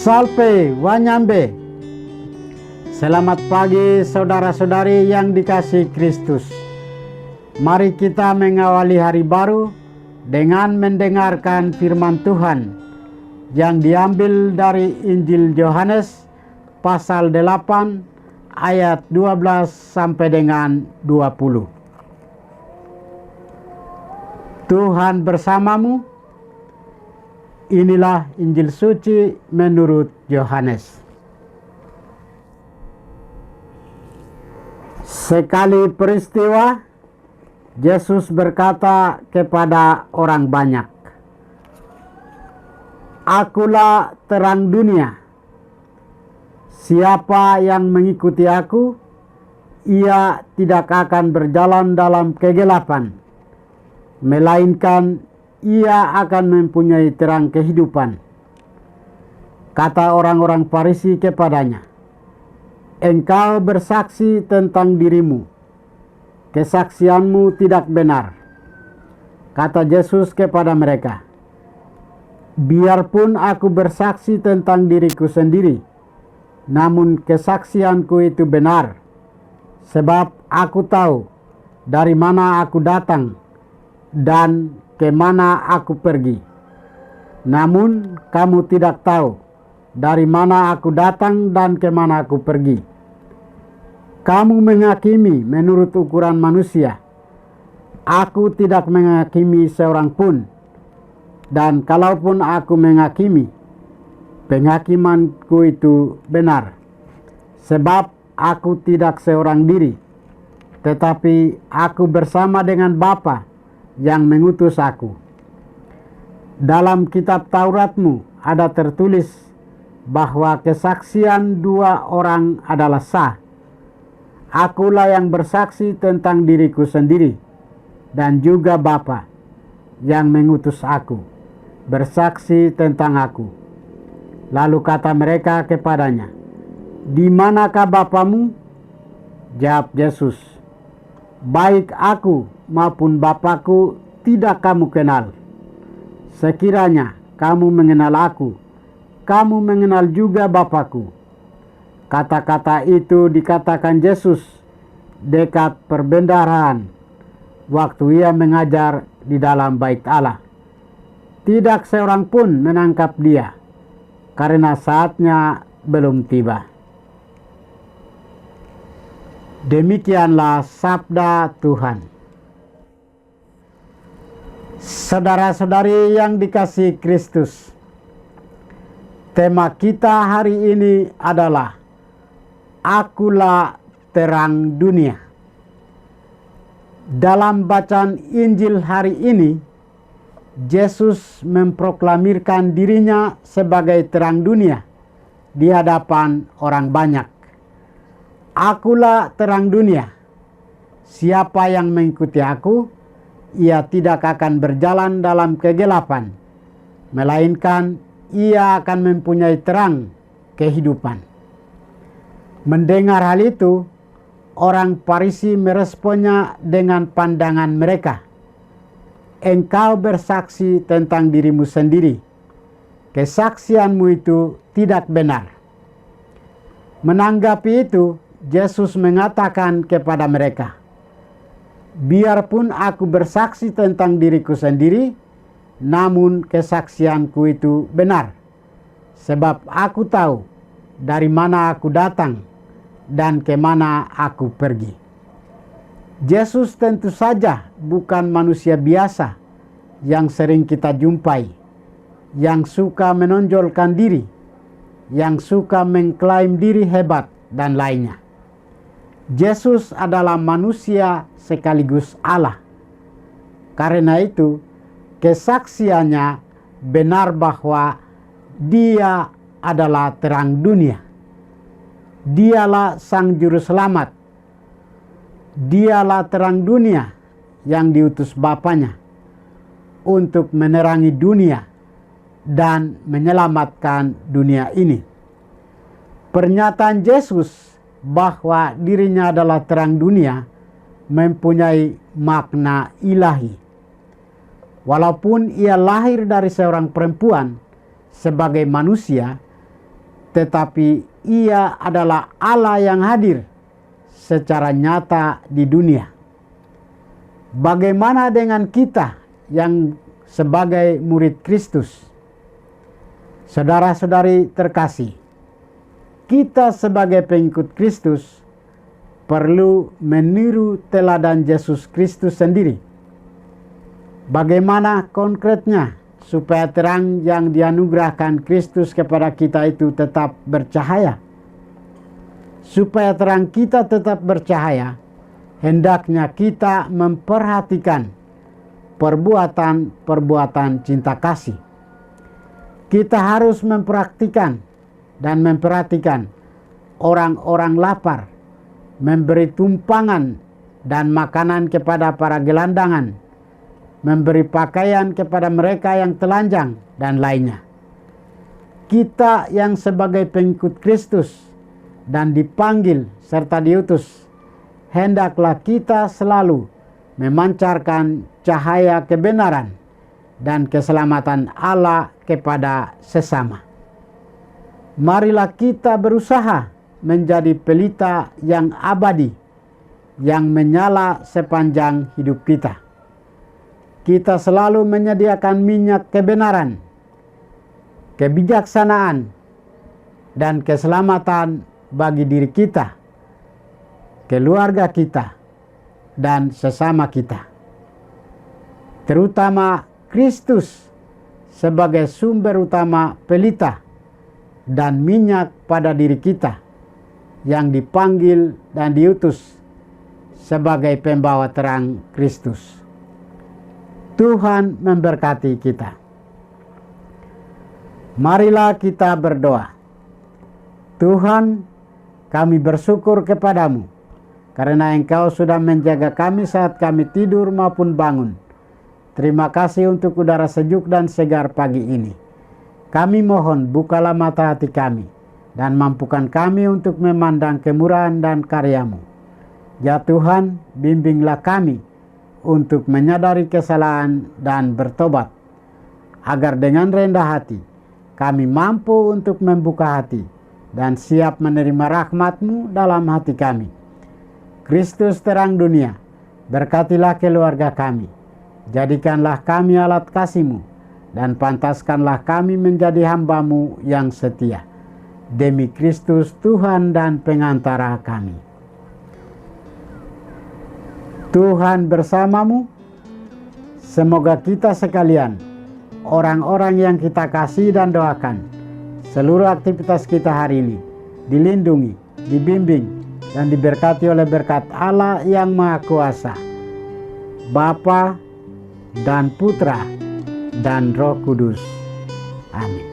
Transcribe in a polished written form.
Salve Wanyambe. Selamat pagi saudara-saudari yang dikasihi Kristus. Mari kita mengawali hari baru dengan mendengarkan firman Tuhan yang diambil dari Injil Yohanes pasal 8 ayat 12 sampai dengan 20. Tuhan bersamamu. Inilah Injil suci menurut Yohanes. Sekali peristiwa, Yesus berkata kepada orang banyak, "Akulah terang dunia. Siapa yang mengikuti aku, ia tidak akan berjalan dalam kegelapan, melainkan ia akan mempunyai terang kehidupan." Kata orang-orang Farisi kepadanya, "Engkau bersaksi tentang dirimu, kesaksianmu tidak benar." Kata Yesus kepada mereka, "Biarpun aku bersaksi tentang diriku sendiri, namun kesaksianku itu benar, sebab aku tahu dari mana aku datang dan kemana aku pergi. Namun kamu tidak tahu dari mana aku datang dan kemana aku pergi. Kamu menghakimi menurut ukuran manusia. Aku tidak menghakimi seorang pun. Dan kalaupun aku menghakimi, penghakimanku itu benar. Sebab aku tidak seorang diri, tetapi aku bersama dengan Bapa yang mengutus aku. Dalam kitab Tauratmu ada tertulis bahwa kesaksian dua orang adalah sah. Akulah yang bersaksi tentang diriku sendiri, dan juga Bapa yang mengutus aku bersaksi tentang aku." Lalu kata mereka kepadanya, "Di manakah Bapamu?" Jawab Yesus, "Baik aku maupun Bapakku tidak kamu kenal. Sekiranya kamu mengenal aku, kamu mengenal juga Bapakku." Kata-kata itu dikatakan Yesus dekat perbendaharaan waktu ia mengajar di dalam bait Allah. Tidak seorang pun menangkap dia, karena saatnya belum tiba. Demikianlah sabda Tuhan. Saudara-saudari yang dikasihi Kristus, tema kita hari ini adalah Akulah terang dunia. Dalam bacaan Injil hari ini, Yesus memproklamirkan dirinya sebagai terang dunia di hadapan orang banyak. "Akulah terang dunia. Siapa yang mengikuti aku, ia tidak akan berjalan dalam kegelapan, melainkan ia akan mempunyai terang kehidupan." Mendengar hal itu, orang Farisi meresponnya dengan pandangan mereka, "Engkau bersaksi tentang dirimu sendiri. Kesaksianmu itu tidak benar." Menanggapi itu, Yesus mengatakan kepada mereka, "Biarpun aku bersaksi tentang diriku sendiri, namun kesaksianku itu benar. Sebab aku tahu dari mana aku datang dan kemana aku pergi." Yesus tentu saja bukan manusia biasa yang sering kita jumpai, yang suka menonjolkan diri, yang suka mengklaim diri hebat, dan lainnya. Yesus adalah manusia sekaligus Allah. Karena itu, kesaksiannya benar bahwa Dia adalah terang dunia. Dialah Sang Juru Selamat. Dialah terang dunia yang diutus Bapanya untuk menerangi dunia dan menyelamatkan dunia ini. Pernyataan Yesus bahwa dirinya adalah terang dunia mempunyai makna ilahi. Walaupun ia lahir dari seorang perempuan sebagai manusia, tetapi Ia adalah Allah yang hadir secara nyata di dunia. Bagaimana dengan kita yang sebagai murid Kristus? Saudara-saudari terkasih, kita sebagai pengikut Kristus perlu meniru teladan Yesus Kristus sendiri. Bagaimana konkretnya supaya terang yang dianugerahkan Kristus kepada kita itu tetap bercahaya? Supaya terang kita tetap bercahaya, hendaknya kita memperhatikan perbuatan-perbuatan cinta kasih. Kita harus mempraktikkan dan memperhatikan orang-orang lapar, memberi tumpangan dan makanan kepada para gelandangan, memberi pakaian kepada mereka yang telanjang, dan lainnya. Kita yang sebagai pengikut Kristus dan dipanggil serta diutus, hendaklah kita selalu memancarkan cahaya kebenaran dan keselamatan Allah kepada sesama. Marilah kita berusaha menjadi pelita yang abadi, yang menyala sepanjang hidup kita. Kita selalu menyediakan minyak kebenaran, kebijaksanaan, dan keselamatan bagi diri kita, keluarga kita, dan sesama kita. Terutama Kristus sebagai sumber utama pelita dan minyak pada diri kita yang dipanggil dan diutus sebagai pembawa terang Kristus. Tuhan memberkati kita. Marilah kita berdoa. Tuhan, kami bersyukur kepadamu karena Engkau sudah menjaga kami saat kami tidur maupun bangun. Terima kasih untuk udara sejuk dan segar pagi ini. Kami mohon bukalah mata hati kami dan mampukan kami untuk memandang kemurahan dan karya-Mu. Ya Tuhan, bimbinglah kami untuk menyadari kesalahan dan bertobat, agar dengan rendah hati kami mampu untuk membuka hati dan siap menerima rahmat-Mu dalam hati kami. Kristus terang dunia, berkatilah keluarga kami, jadikanlah kami alat kasih-Mu, dan pantaskanlah kami menjadi hamba-Mu yang setia. Demi Kristus Tuhan dan pengantara kami. Tuhan bersamamu. Semoga kita sekalian, orang-orang yang kita kasih dan doakan, seluruh aktivitas kita hari ini dilindungi, dibimbing, dan diberkati oleh berkat Allah yang Maha Kuasa, Bapa dan Putra dan Roh Kudus. Amin.